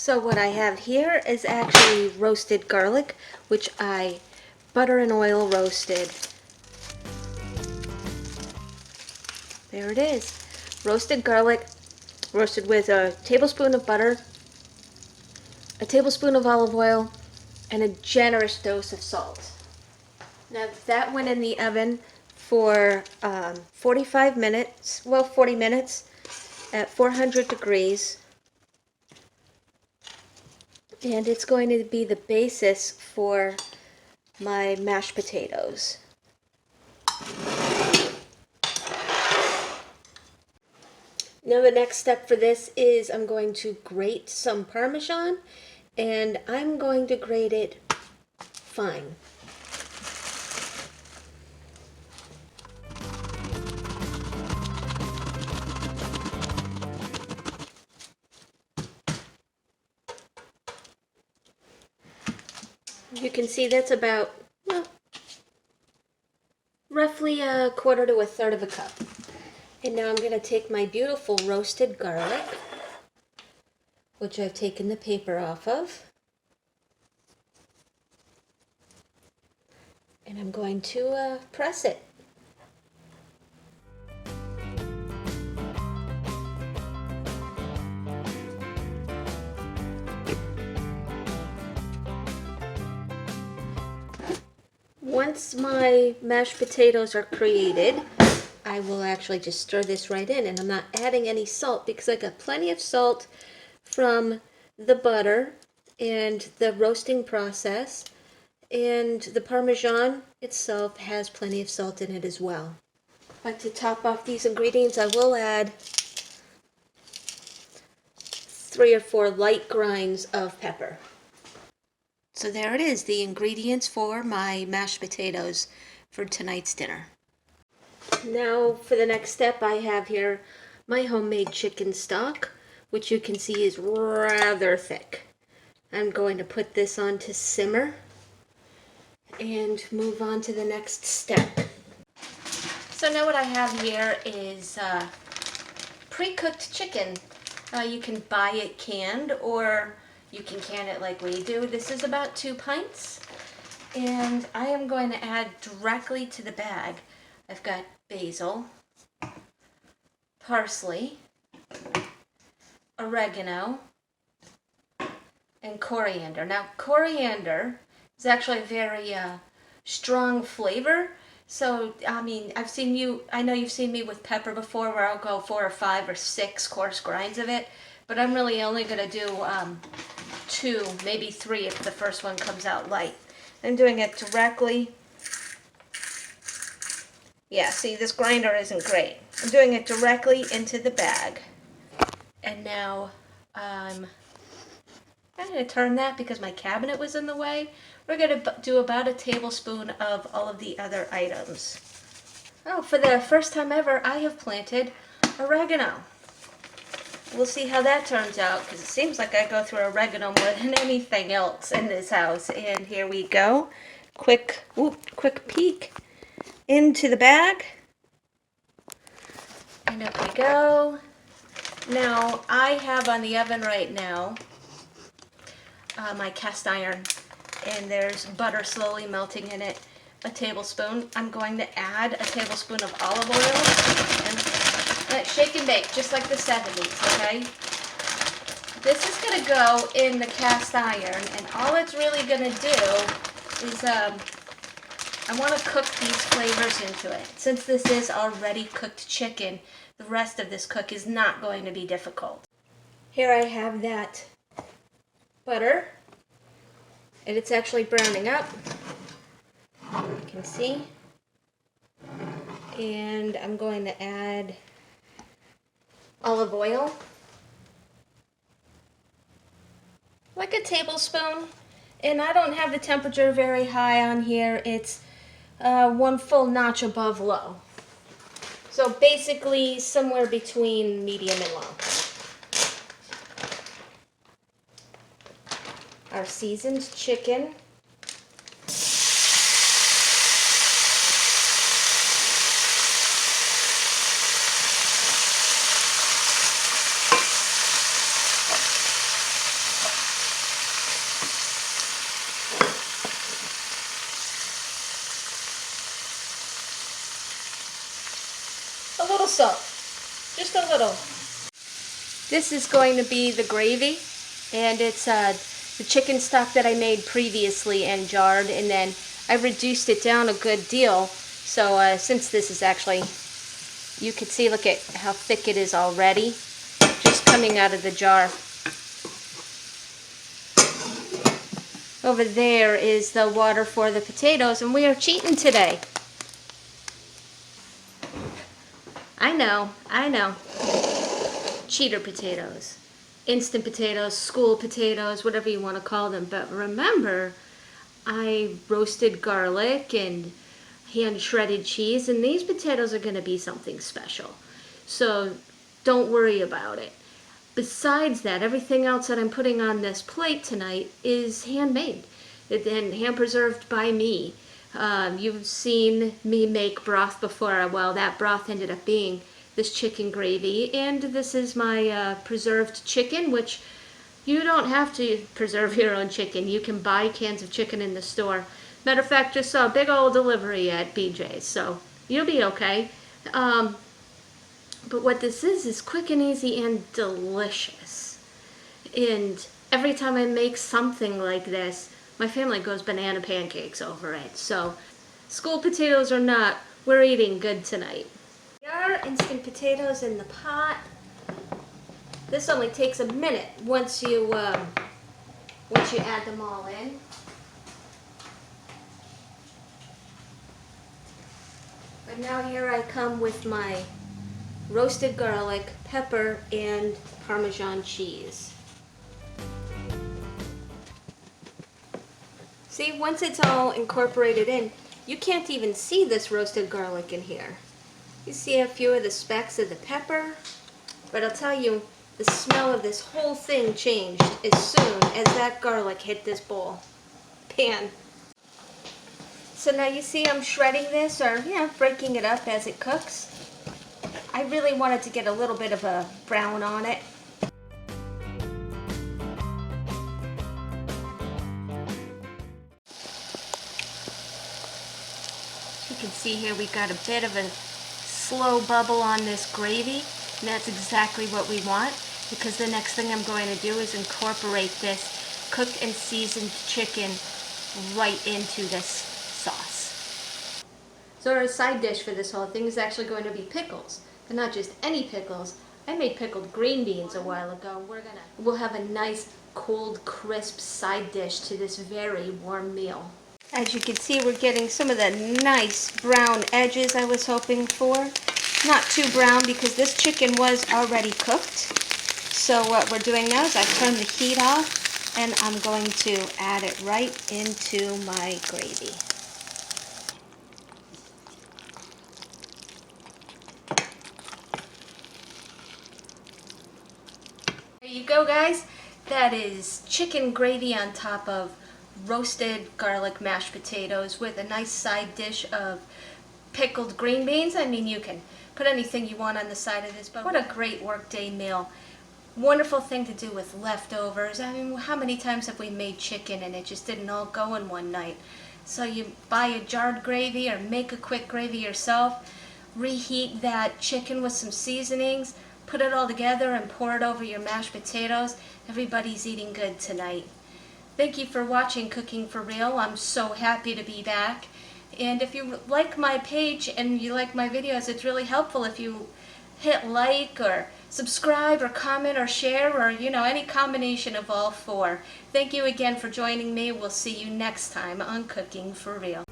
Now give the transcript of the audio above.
So what I have here is actually roasted garlic, which I butter and oil roasted. There it is. Roasted garlic, roasted with a tablespoon of butter, a tablespoon of olive oil, and a generous dose of salt. Now that went in the oven for 45 minutes, well 40 minutes at 400 degrees. And it's going to be the basis for my mashed potatoes. Now the next step for this is I'm going to grate some Parmesan, and I'm going to grate it fine. You can see that's about, well, roughly a quarter to a third of a cup. And now I'm going to take my beautiful roasted garlic, which I've taken the paper off of, and I'm going to press it. Once my mashed potatoes are created, I will actually just stir this right in, and I'm not adding any salt because I got plenty of salt from the butter and the roasting process, and the Parmesan itself has plenty of salt in it as well. But to top off these ingredients, I will add 3 or 4 light grinds of pepper. So there it is, the ingredients for my mashed potatoes for tonight's dinner. Now for the next step, I have here my homemade chicken stock, which you can see is rather thick. I'm going to put this on to simmer and move on to the next step. So now what I have here is pre-cooked chicken. You can buy it canned, or you can can it like we do. This is about 2 pints, and I am going to add directly to the bag. I've got basil, parsley, oregano, and coriander. Now, coriander is actually a very strong flavor. So, I mean, I know you've seen me with pepper before, where I'll go 4 or 5 or 6 coarse grinds of it, but I'm really only going to do 2, maybe 3 if the first one comes out light. I'm doing it directly. Yeah, see, this grinder isn't great. I'm doing it directly into the bag. And now I'm going to turn that because my cabinet was in the way. We're going to do about a tablespoon of all of the other items. Oh, for the first time ever, I have planted oregano. We'll see how that turns out, because it seems like I go through oregano more than anything else in this house. And here we go. Quick peek into the bag. And up we go. Now, I have on the oven right now my cast iron, and there's butter slowly melting in it, a tablespoon. I'm going to add a tablespoon of olive oil and let it shake and bake, just like the 70s, okay? This is going to go in the cast iron, and all it's really going to do is, I want to cook these flavors into it. Since this is already cooked chicken, the rest of this cook is not going to be difficult. Here I have that butter, and it's actually browning up, you can see, and I'm going to add olive oil, like a tablespoon, and I don't have the temperature very high on here. It's 1 full notch above low, so basically somewhere between medium and low. Our seasoned chicken. a little salt, just a little. This is going to be the gravy, and it's the chicken stock that I made previously and jarred, and then I reduced it down a good deal. So since this is actually, you can see, look at how thick it is already, just coming out of the jar. Over there is the water for the potatoes, and we are cheating today. I know. Cheater potatoes. Instant potatoes, school potatoes, whatever you want to call them. But remember, I roasted garlic and hand shredded cheese, and these potatoes are going to be something special. So don't worry about it. Besides that, everything else that I'm putting on this plate tonight is handmade and hand preserved by me. You've seen me make broth before. Well, that broth ended up being this chicken gravy, and this is my preserved chicken, which you don't have to preserve your own chicken. You can buy cans of chicken in the store. Matter of fact, just saw a big old delivery at BJ's, so you'll be okay. But what this is quick and easy and delicious. And every time I make something like this, my family goes banana pancakes over it. So, school potatoes or not, we're eating good tonight. Here are instant potatoes in the pot. This only takes a minute once you add them all in. But now here I come with my roasted garlic, pepper, and Parmesan cheese. See, once it's all incorporated in, you can't even see this roasted garlic in here. You see a few of the specks of the pepper, but I'll tell you, the smell of this whole thing changed as soon as that garlic hit this bowl pan. So now you see I'm shredding this, or breaking it up as it cooks. I really wanted to get a little bit of a brown on it. You can see here we got a bit of a slow bubble on this gravy, and that's exactly what we want, because the next thing I'm going to do is incorporate this cooked and seasoned chicken right into this sauce. So our side dish for this whole thing is actually going to be pickles, but not just any pickles. I made pickled green beans a while ago. We'll have a nice cold crisp side dish to this very warm meal. As you can see, we're getting some of the nice brown edges I was hoping for. Not too brown because this chicken was already cooked. So what we're doing now is I turn the heat off, and I'm going to add it right into my gravy. There you go, guys. That is chicken gravy on top of roasted garlic mashed potatoes with a nice side dish of pickled green beans. I mean, you can put anything you want on the side of this, but what a great workday meal. Wonderful thing to do with leftovers. I mean, how many times have we made chicken and it just didn't all go in one night? So you buy a jarred gravy or make a quick gravy yourself, reheat that chicken with some seasonings, put it all together and pour it over your mashed potatoes. Everybody's eating good tonight. Thank you for watching Cooking for Real. I'm so happy to be back. And if you like my page and you like my videos, it's really helpful if you hit like or subscribe or comment or share, or any combination of all four. Thank you again for joining me. We'll see you next time on Cooking for Real.